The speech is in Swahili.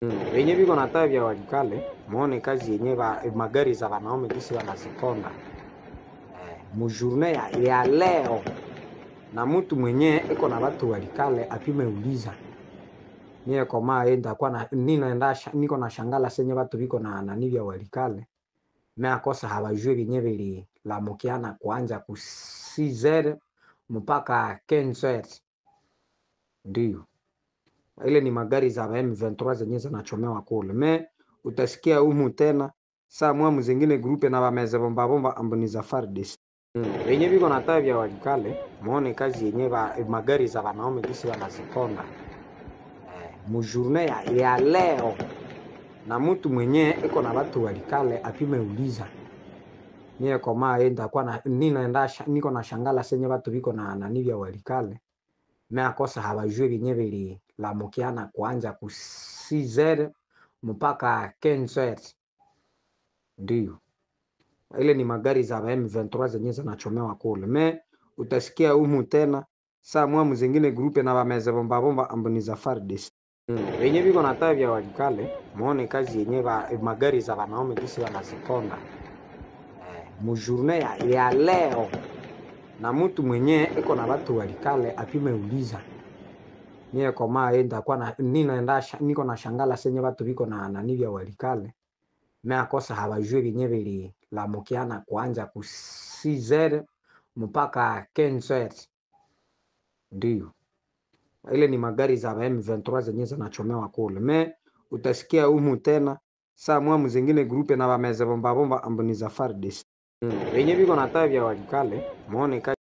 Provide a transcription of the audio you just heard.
Wenye viko na taa vya walikale, muone kazi yenye magari za wanaume gisi wanaziponda mujourne ya leo, na mtu mwenye iko na watu walikale apime uliza mie koma enda kwa na niko na shangala senye watu viko na nani vya walikale me akosa hawajue vyenye vili la mukiana kuanja ku 6h mpaka 15h. Ndio ile ni magari za M23 zenye zinachomewa kule. Me utasikia umu tena saa mwamu zingine grupe na wameze bomba amboni za FARDC. Wenye viko na taa vya walikale, muone kazi yenye magari za wanaume gisi wanaziponda mujourne ya leo, na mtu mwenye iko na watu walikale apime uliza mie koma enda kwa na niko na shangala senye watu viko na nani vya walikale me akosa hawajue vyenye vili la mukiana kuanja ku 6h mpaka 15h. Ndio ile ni magari za M23 zenye zinachomewa kule. Me utasikia umu tena saa mwamu zingine grupe na wameze bomba amboni za FARDC. Wenye viko na taa vya walikale, muone kazi yenye magari za wanaume gisi wanaziponda mujourne ya leo, na mtu mwenye iko na watu walikale apime uliza mie koma enda kwa na niko na shangala senye watu viko na nani vya walikale me akosa hawajue vyenye vili la mukiana kuanja ku 6h mpaka 15h. Ndio ile ni magari za M23 zenye zinachomewa kule. Me utasikia umu tena saa mwamu zingine grupe na wameze bomba amboni za FARDC. Wenye viko na taa vya walikale, muone kazi